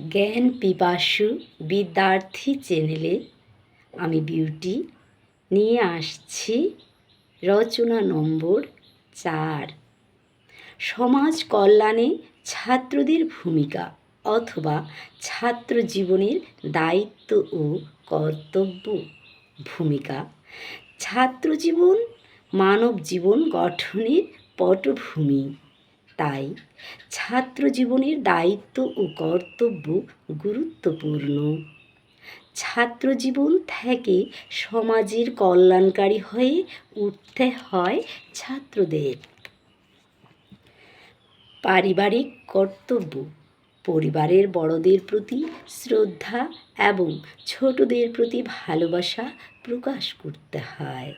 জ্ঞান পিপাসু বিদ্যার্থী চ্যানেলে আমি বিউটি নিয়ে আসছি রচনা নম্বর 4। সমাজ কল্যাণে ছাত্রদের ভূমিকা অথবা ছাত্র জীবনের দায়িত্ব ও কর্তব্য। ভূমিকা: ছাত্র জীবন মানব জীবন গঠনের পটভূমি। তাই ছাত্র জীবনের দায়িত্ব ও কর্তব্য গুরুত্বপূর্ণ। ছাত্র জীবন থেকে সমাজের কল্যাণকারী হয়ে উঠতে হয় ছাত্রদের। পারিবারিক কর্তব্য: পরিবারের বড়দের প্রতি শ্রদ্ধা এবং ছোটদের প্রতি ভালোবাসা প্রকাশ করতে হয়।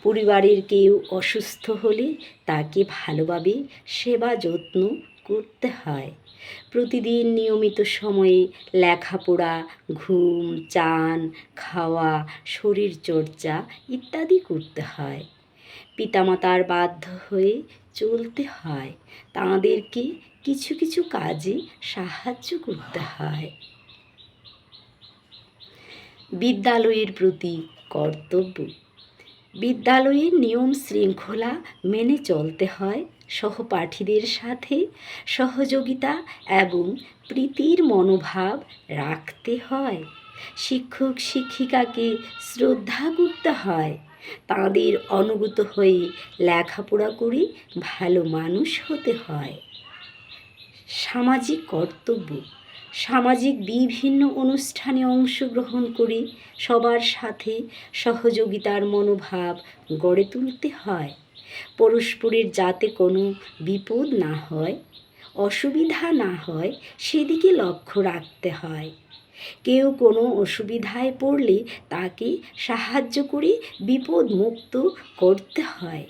পরিবারের কেউ অসুস্থ হলে তাকে ভালোভাবে সেবা যত্ন করতে হয়। প্রতিদিন নিয়মিত সময়ে লেখাপড়া, ঘুম, চান, খাওয়া, শরীরচর্চা ইত্যাদি করতে হয়। পিতামাতার বাধ্য হয়ে চলতে হয়, তাঁদেরকে কিছু কিছু কাজে সাহায্য করতে হয়। বিদ্যালয়ের প্রতি কর্তব্য: বিদ্যালয়ের নিয়ম শৃঙ্খলা মেনে চলতে হয়। সহপাঠীদের সাথে সহযোগিতা এবং প্রীতির মনোভাব রাখতে হয়। শিক্ষক শিক্ষিকাকে শ্রদ্ধা করতে হয়। তাঁদের অনুগত হয়ে লেখাপড়া করে ভালো মানুষ হতে হয়। সামাজিক কর্তব্য: সামাজিক বিভিন্ন অনুষ্ঠানে অংশগ্রহণ করে সবার সাথে সহযোগিতার মনোভাব গড়ে তুলতে হয়। পরস্পরের যাতে কোনো বিপদ না হয়, অসুবিধা না হয় সেদিকে লক্ষ্য রাখতে হয়। কেউ কোনো অসুবিধায় পড়লে তাকে সাহায্য করে বিপদ মুক্ত করতে হয়।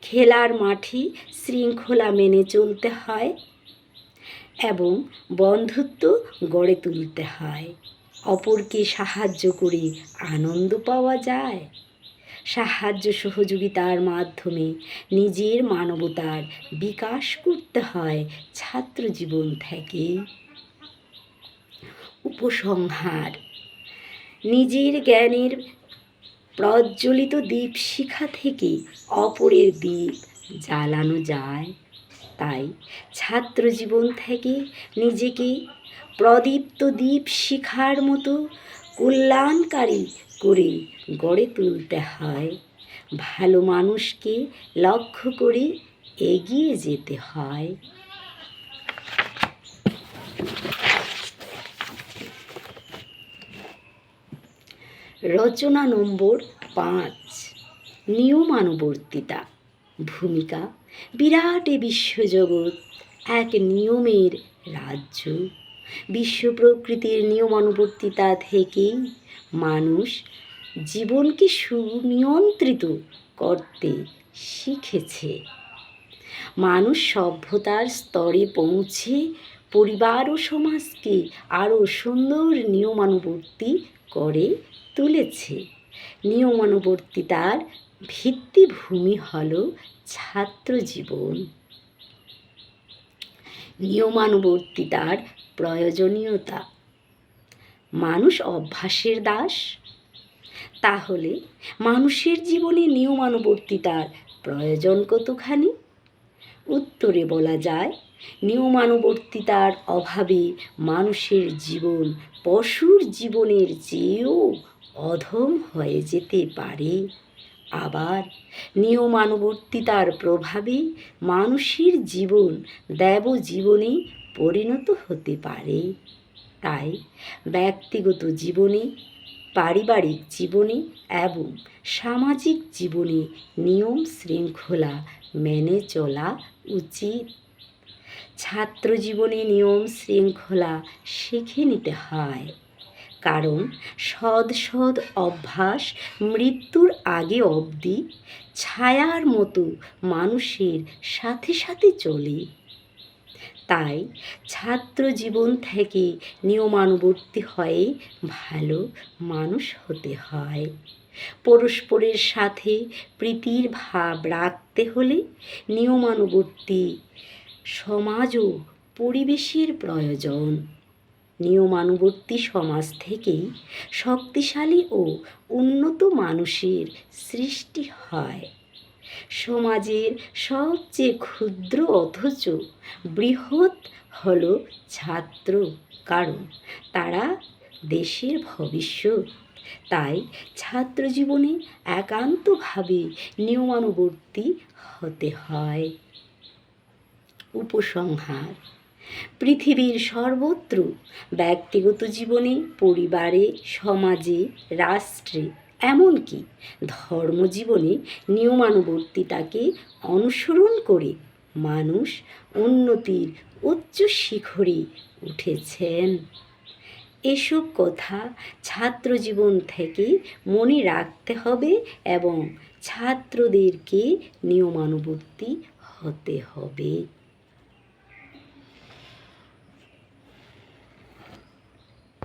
খেলার মাঠে শৃঙ্খলা মেনে চলতে হয় এবং বন্ধুত্ব গড়ে তুলতে হয়। অপরকে সাহায্য করে আনন্দ পাওয়া যায়। সাহায্য সহযোগিতার মাধ্যমে নিজের মানবতার বিকাশ করতে হয় ছাত্র জীবন থেকে। উপসংহার: নিজের জ্ঞানের প্রজ্বলিত দীপশিখা থেকে অপরের দীপ জ্বালানো যায়। তাই ছাত্র জীবন থেকে নিজেকে প্রদীপ্ত দীপশিখার মতো কল্যাণকারী করে গড়ে তুলতে হয়। ভালো মানুষকে লক্ষ্য করে এগিয়ে যেতে হয়। রচনা নম্বর 5। নিয়মানুবর্তিতা। ভূমিকা: বিরাট এ বিশ্বজগৎ এক নিয়মের রাজ্য। বিশ্ব প্রকৃতির নিয়মানুবর্তিতা থেকেই মানুষ জীবনকে সুনিয়ন্ত্রিত করতে শিখেছে। মানুষ সভ্যতার স্তরে পৌঁছে পরিবার ও সমাজকে আরও সুন্দর নিয়মানুবর্তী করে তুলেছে। নিয়মানুবর্তিতার ভিত্তিভূমি হল ছাত্র জীবন। নিয়মানুবর্তিতার প্রয়োজনীয়তা: মানুষ অভ্যাসের দাস। তাহলে মানুষের জীবনে নিয়মানুবর্তিতার প্রয়োজন কতখানি? উত্তরে বলা যায়, নিয়মানুবর্তিতার অভাবে মানুষের জীবন পশুর জীবনের চেয়েও অধম হয়ে যেতে পারে। আবার নিয়মানুবর্তিতার প্রভাবে মানুষের জীবন দেবজীবনে পরিণত হতে পারে। তাই ব্যক্তিগত জীবনে, পারিবারিক জীবনে এবং সামাজিক জীবনে নিয়ম শৃঙ্খলা মেনে চলা উচিত। ছাত্র জীবনে নিয়ম শৃঙ্খলা শিখে নিতে হয়, কারণ সৎ সৎ অভ্যাস মৃত্যুর আগে অবধি ছায়ার মতো মানুষের সাথে সাথে চলে। তাই ছাত্র জীবন থেকে নিয়মানুবর্তী হয়ে ভালো মানুষ হতে হয়। পরস্পরের সাথে প্রীতির ভাব রাখতে হলে নিয়মানুবর্তী সমাজ ও পরিবেশের প্রয়োজন। নিয়মানুবর্তী সমাজ থেকেই শক্তিশালী ও উন্নত মানুষের সৃষ্টি হয়। সমাজের সবচেয়ে ক্ষুদ্র অথচ বৃহৎ হল ছাত্র, কারণ তারা দেশের ভবিষ্যৎ। তাই ছাত্র জীবনে একান্তভাবে নিয়মানুবর্তী হতে হয়। উপসংহার: পৃথিবীর সর্বত্র, ব্যক্তিগত জীবনে, পরিবারে, সমাজে, রাষ্ট্রে, এমনকি ধর্মজীবনে নিয়মানুবর্তিতাকে অনুসরণ করে মানুষ উন্নতির উচ্চ শিখরে উঠেছেন। এসব কথা ছাত্রজীবন থেকে মনে রাখতে হবে এবং ছাত্রদেরকে নিয়মানুবর্তী হতে হবে।